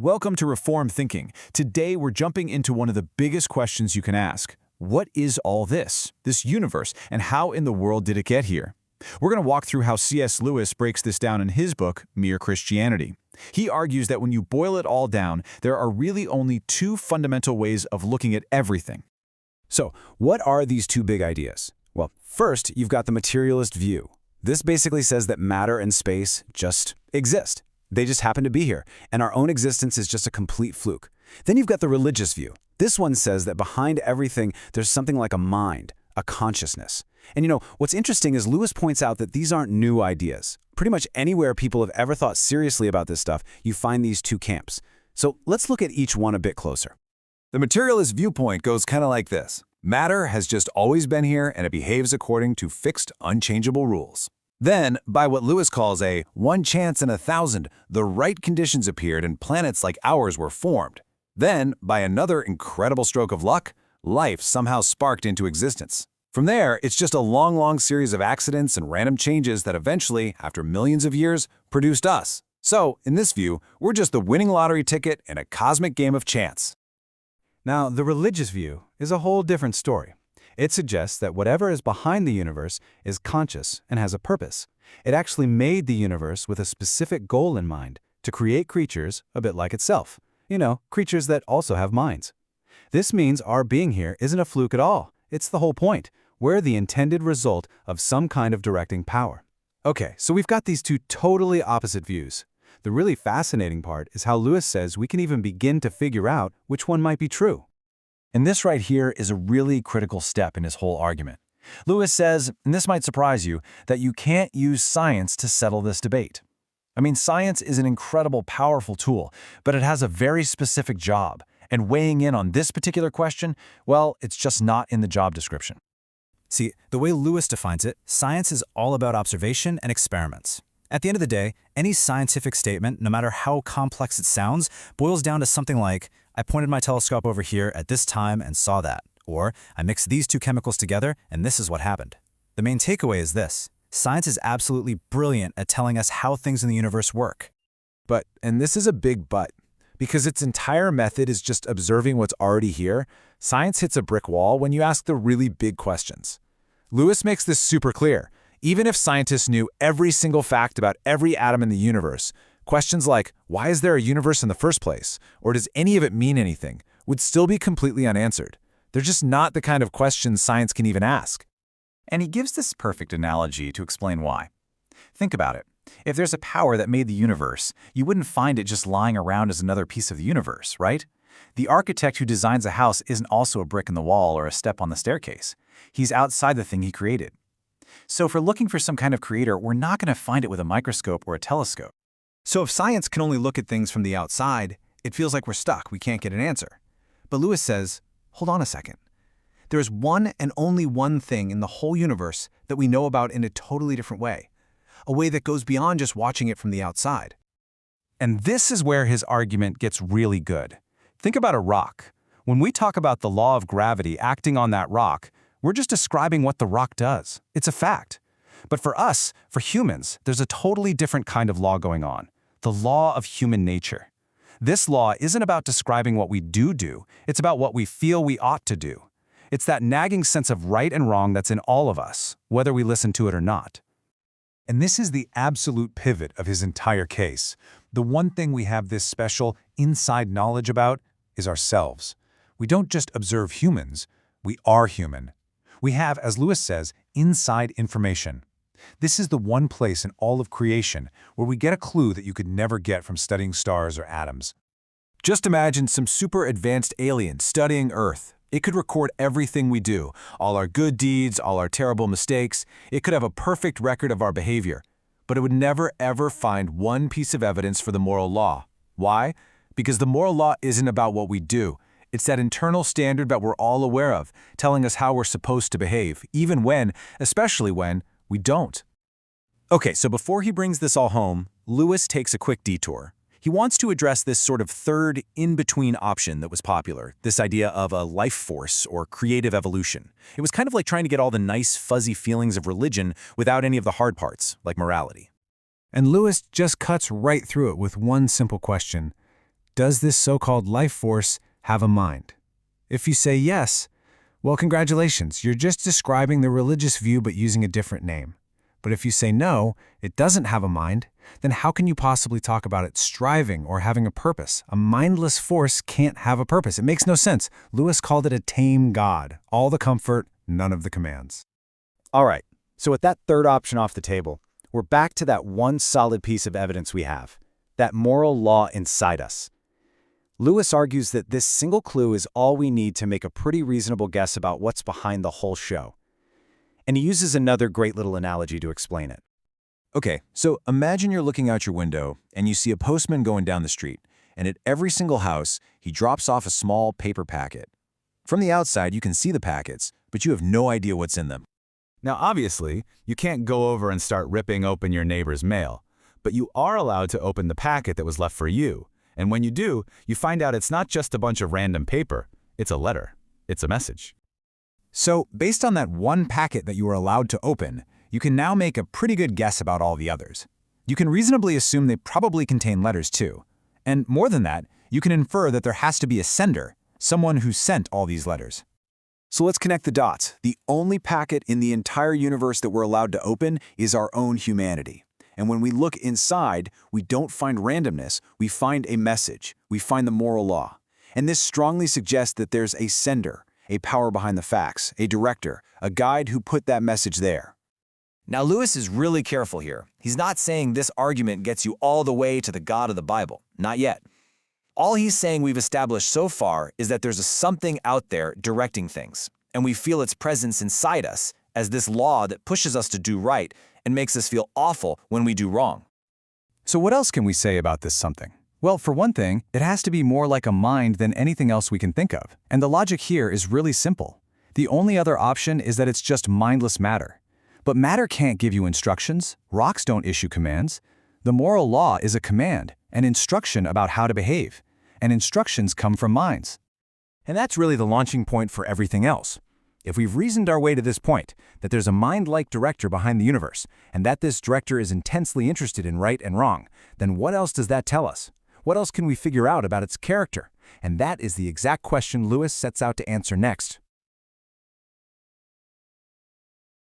Welcome to Reform Thinking. Today we're jumping into one of the biggest questions you can ask. What is all this universe, and how in the world did it get here? We're going to walk through how C.S. Lewis breaks this down in his book, Mere Christianity. He argues that when you boil it all down, there are really only two fundamental ways of looking at everything. So, what are these two big ideas? Well, first, you've got the materialist view. This basically says that matter and space just exist. They just happen to be here, and our own existence is just a complete fluke. Then you've got the religious view. This one says that behind everything, there's something like a mind, a consciousness. And what's interesting is Lewis points out that these aren't new ideas. Pretty much anywhere people have ever thought seriously about this stuff, you find these two camps. So let's look at each one a bit closer. The materialist viewpoint goes kind of like this. Matter has just always been here, and it behaves according to fixed, unchangeable rules. Then, by what Lewis calls a one chance in 1,000, the right conditions appeared and planets like ours were formed. Then, by another incredible stroke of luck, life somehow sparked into existence. From there, it's just a long series of accidents and random changes that eventually, after millions of years, produced us. So, in this view, we're just the winning lottery ticket in a cosmic game of chance. Now, the religious view is a whole different story. It suggests that whatever is behind the universe is conscious and has a purpose. It actually made the universe with a specific goal in mind, to create creatures a bit like itself. Creatures that also have minds. This means our being here isn't a fluke at all. It's the whole point. We're the intended result of some kind of directing power. Okay, so we've got these two totally opposite views. The really fascinating part is how Lewis says we can even begin to figure out which one might be true. And this right here is a really critical step in his whole argument. Lewis says, and this might surprise you, that you can't use science to settle this debate. I mean, science is an incredible, powerful tool, but it has a very specific job, and weighing in on this particular question, well, it's just not in the job description. See, the way Lewis defines it, science is all about observation and experiments. At the end of the day, any scientific statement, no matter how complex it sounds, boils down to something like, I pointed my telescope over here at this time and saw that, or I mixed these two chemicals together and this is what happened. The main takeaway is this: science is absolutely brilliant at telling us how things in the universe work. But, and this is a big but, because its entire method is just observing what's already here, science hits a brick wall when you ask the really big questions. Lewis makes this super clear. Even if scientists knew every single fact about every atom in the universe, questions like, why is there a universe in the first place, or does any of it mean anything, would still be completely unanswered. They're just not the kind of questions science can even ask. And he gives this perfect analogy to explain why. Think about it. If there's a power that made the universe, you wouldn't find it just lying around as another piece of the universe, right? The architect who designs a house isn't also a brick in the wall or a step on the staircase. He's outside the thing he created. So if we're looking for some kind of creator, we're not going to find it with a microscope or a telescope. So if science can only look at things from the outside, it feels like we're stuck, we can't get an answer. But Lewis says, hold on a second. There is one and only one thing in the whole universe that we know about in a totally different way. A way that goes beyond just watching it from the outside. And this is where his argument gets really good. Think about a rock. When we talk about the law of gravity acting on that rock, we're just describing what the rock does. It's a fact. But for us, for humans, there's a totally different kind of law going on. The law of human nature. This law isn't about describing what we do, it's about what we feel we ought to do. It's that nagging sense of right and wrong that's in all of us, whether we listen to it or not. And this is the absolute pivot of his entire case. The one thing we have this special inside knowledge about is ourselves. We don't just observe humans, we are human. We have, as Lewis says, inside information. This is the one place in all of creation where we get a clue that you could never get from studying stars or atoms. Just imagine some super advanced alien studying Earth. It could record everything we do, all our good deeds, all our terrible mistakes. It could have a perfect record of our behavior. But it would never ever find one piece of evidence for the moral law. Why? Because the moral law isn't about what we do. It's that internal standard that we're all aware of, telling us how we're supposed to behave, even when, especially when, we don't. Okay, so before he brings this all home, Lewis takes a quick detour. He wants to address this sort of third in-between option that was popular, this idea of a life force or creative evolution. It was kind of like trying to get all the nice, fuzzy feelings of religion without any of the hard parts, like morality. And Lewis just cuts right through it with one simple question. Does this so-called life force have a mind? If you say yes, well, congratulations, you're just describing the religious view but using a different name. But if you say no, it doesn't have a mind, then how can you possibly talk about it striving or having a purpose? A mindless force can't have a purpose. It makes no sense. Lewis called it a tame God. All the comfort, none of the commands. All right, so with that third option off the table, we're back to that one solid piece of evidence we have, that moral law inside us. Lewis argues that this single clue is all we need to make a pretty reasonable guess about what's behind the whole show. And he uses another great little analogy to explain it. Okay, so imagine you're looking out your window and you see a postman going down the street, and at every single house, he drops off a small paper packet. From the outside, you can see the packets, but you have no idea what's in them. Now, obviously, you can't go over and start ripping open your neighbor's mail, but you are allowed to open the packet that was left for you. And when you do, you find out it's not just a bunch of random paper. It's a letter. It's a message. So, based on that one packet that you were allowed to open, you can now make a pretty good guess about all the others. You can reasonably assume they probably contain letters too. And more than that, you can infer that there has to be a sender, someone who sent all these letters. So let's connect the dots. The only packet in the entire universe that we're allowed to open is our own humanity. And when we look inside, we don't find randomness, we find a message, we find the moral law. And this strongly suggests that there's a sender, a power behind the facts, a director, a guide who put that message there. Now, Lewis is really careful here. He's not saying this argument gets you all the way to the God of the Bible. Not yet. All he's saying we've established so far is that there's a something out there directing things, and we feel its presence inside us as this law that pushes us to do right and makes us feel awful when we do wrong. So what else can we say about this something? Well, for one thing, it has to be more like a mind than anything else we can think of. And the logic here is really simple. The only other option is that it's just mindless matter. But matter can't give you instructions. Rocks don't issue commands. The moral law is a command, an instruction about how to behave. And instructions come from minds. And that's really the launching point for everything else. If we've reasoned our way to this point, that there's a mind-like director behind the universe, and that this director is intensely interested in right and wrong, then what else does that tell us? What else can we figure out about its character? And that is the exact question Lewis sets out to answer next.